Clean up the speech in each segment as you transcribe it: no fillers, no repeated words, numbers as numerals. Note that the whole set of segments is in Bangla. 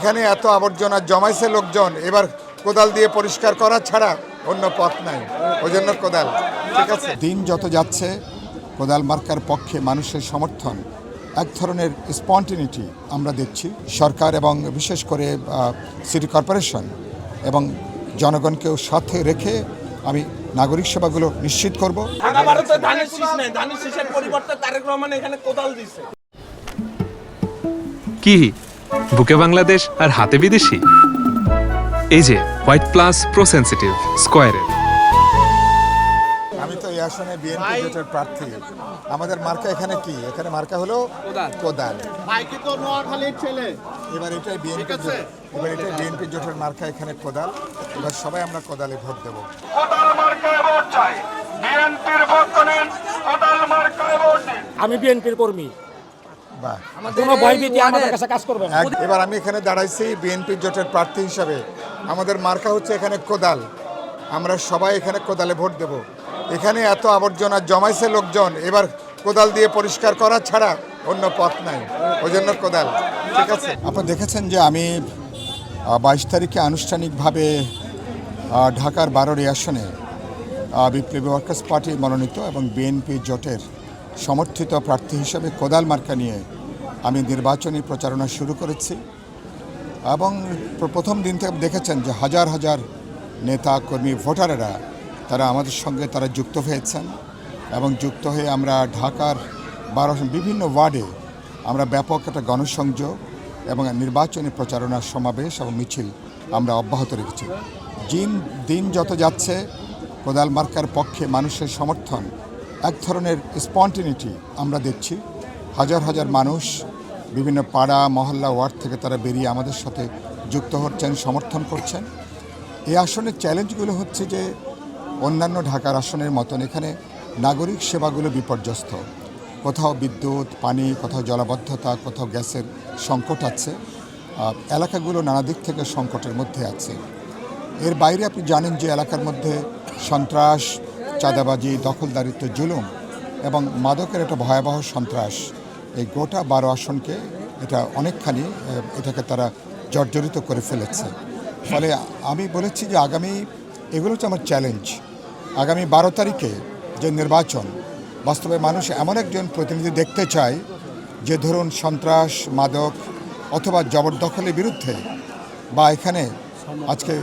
এখানে এত আবর্জনা জমাইছে লোকজন, এবার কোদাল দিয়ে পরিষ্কার করা ছাড়া অন্য পথ নাই, ওই জন্য কোদাল। ঠিক আছে, দিন যত যাচ্ছে কোদাল মার্কার পক্ষে মানুষের সমর্থন, এক ধরনের স্পন্টিনিটি আমরা দেখছি। সরকার এবং বিশেষ করে সিটি কর্পোরেশন এবং জনগণকেও সাথে রেখে আমি নাগরিক সেবাগুলো নিশ্চিত করব। কি বুকে বাংলাদেশ আর হাতে বিদেশি? এই যে হোয়াইট প্লাস প্রো সেনসিটিভ স্কয়ারের। আমি তো এই আসনে বিএনপি জোটের প্রার্থী। আমাদের মার্কা এখানে কি? এখানে মার্কা হলো কোদাল। এবার এটাই বিএনপি জোটের মার্কা, এখানে কোদাল। এবার সবাই আমরা কোদালে ভোট দেব। আমি বিএনপির কর্মী। এবার আমি এখানে দাঁড়াইছি বিএনপি জোটের প্রার্থী হিসাবে। আমাদের মার্কা হচ্ছে এখানে কোদাল। আমরা সবাই এখানে কোদালে ভোট দেব। এখানে এত আবর্জনা জমাইছে লোকজন, এবার কোদাল দিয়ে পরিষ্কার করা ছাড়া অন্য পথ নাই, ওই জন্য কোদাল। ঠিক আছে, আপনারা দেখেছেন যে আমি 22 তারিখে আনুষ্ঠানিকভাবে ঢাকার 12 আসনে বিপ্লবী ওয়ার্কার্স পার্টি মনোনীত এবং বিএনপি জোটের সমর্থিত প্রার্থী হিসেবে কোদাল মার্কা নিয়ে আমি নির্বাচনী প্রচারণা শুরু করেছি। এবং প্রথম দিন থেকে দেখেছেন যে হাজার হাজার নেতা কর্মী ভোটারেরা তারা আমাদের সঙ্গে তারা যুক্ত হয়েছেন এবং যুক্ত হয়ে আমরা ঢাকার 12 বিভিন্ন ওয়ার্ডে আমরা ব্যাপক একটা গণসংযোগ এবং নির্বাচনী প্রচারণার সমাবেশ এবং মিছিল আমরা অব্যাহত রেখেছি। দিন যত যাচ্ছে কোদাল মার্কার পক্ষে মানুষের সমর্থন, এক ধরনের স্পন্টিনিটি আমরা দেখছি। হাজার হাজার মানুষ বিভিন্ন পাড়া মহল্লা ওয়ার্ড থেকে তারা বেরিয়ে আমাদের সাথে যুক্ত হচ্ছেন, সমর্থন করছেন। এই আসনের চ্যালেঞ্জগুলো হচ্ছে যে অন্যান্য ঢাকার আসনের মতন এখানে নাগরিক সেবাগুলো বিপর্যস্ত। কোথাও বিদ্যুৎ, পানি, কোথাও জলাবদ্ধতা, কোথাও গ্যাসের সংকট আছে। এলাকাগুলো নানা দিক থেকে সংকটের মধ্যে আছে। এর বাইরে আপনি জানেন যে এলাকার মধ্যে সন্ত্রাস, চাঁদাবাজি, দখলদারিত্ব, জুলুম এবং মাদকের একটা ভয়াবহ সন্ত্রাস এই গোটা 12 আসনকে এটা অনেকখানি এটাকে তারা জর্জরিত করে ফেলেছে। ফলে আমি বলেছি যে এগুলো হচ্ছে আমার চ্যালেঞ্জ। আগামী 12 তারিখে যে নির্বাচন, বাস্তবে মানুষ এমন একজন প্রতিনিধি দেখতে চায় যে ধরুন সন্ত্রাস, মাদক অথবা জবরদখলের বিরুদ্ধে বা এখানে আজকে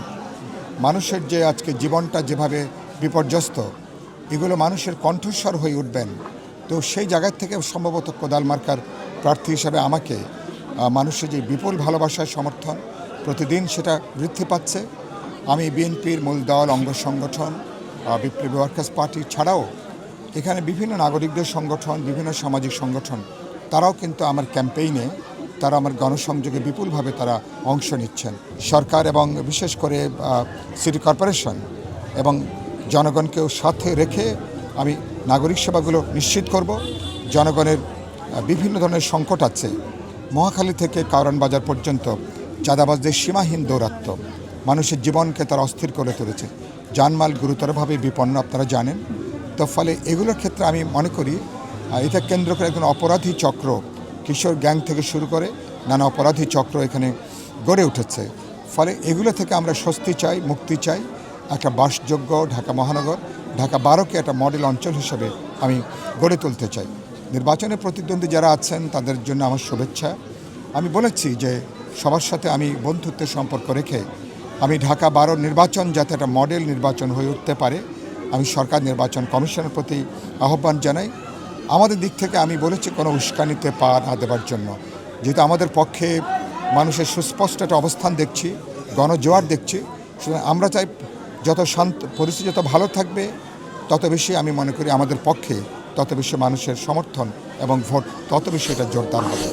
মানুষের যে আজকে জীবনটা যেভাবে বিপর্যস্ত, এগুলো মানুষের কণ্ঠস্বর হয়ে উঠবেন। তো সেই জায়গার থেকে সম্ভবত কোদাল মার্কার প্রার্থী হিসাবে আমাকে মানুষের যে বিপুল ভালোবাসার সমর্থন প্রতিদিন সেটা বৃদ্ধি পাচ্ছে। আমি বিএনপির মূল দল, অঙ্গ সংগঠন, বিপ্লবী ওয়ার্কার্স পার্টি ছাড়াও এখানে বিভিন্ন নাগরিকদের সংগঠন, বিভিন্ন সামাজিক সংগঠন, তারাও কিন্তু আমার ক্যাম্পেইনে, তারা আমার গণসংযোগে বিপুলভাবে তারা অংশ নিচ্ছেন। সরকার এবং বিশেষ করে সিটি কর্পোরেশন এবং জনগণকেও সাথে রেখে আমি নাগরিক সেবাগুলো নিশ্চিত করব। জনগণের বিভিন্ন ধরনের সংকট আছে। মহাখালী থেকে কারওয়ান বাজার পর্যন্ত চাঁদাবাজদের সীমাহীন দৌরাত্ম্য মানুষের জীবনকে তারা অস্থির করে তুলেছে। জানমাল গুরুতরভাবে বিপন্ন, আপনারা জানেন। তো ফলে এগুলোর ক্ষেত্রে আমি মনে করি এটা কেন্দ্র করে একজন অপরাধী চক্র, কিশোর গ্যাং থেকে শুরু করে নানা অপরাধী চক্র এখানে গড়ে উঠেছে। ফলে এগুলো থেকে আমরা স্বস্তি চাই, মুক্তি চাই। একটা বাসযোগ্য ঢাকা মহানগর, ঢাকা 12কে একটা মডেল অঞ্চল হিসেবে আমি গড়ে তুলতে চাই। নির্বাচনে প্রতিদ্বন্দ্বী যারা আছেন তাদের জন্য আমার শুভেচ্ছা। আমি বলেছি যে সবার সাথে আমি বন্ধুত্বের সম্পর্ক রেখে আমি ঢাকা 12 নির্বাচন যাতে একটা মডেল নির্বাচন হয়ে উঠতে পারে, আমি সরকার নির্বাচন কমিশনের প্রতি আহ্বান জানাই। আমাদের দিক থেকে আমি বলেছি কোনো উস্কানিতে পা না দেওয়ার জন্য, যেহেতু আমাদের পক্ষে মানুষের সুস্পষ্ট একটা অবস্থান দেখছি, গণজোয়ার দেখছি। সুতরাং আমরা চাই যত শান্ত পরিস্থিতি যত ভালো থাকবে তত বেশি আমি মনে করি আমাদের পক্ষে তত বেশি মানুষের সমর্থন এবং ভোট তত বেশি এটা জোরদার হবে।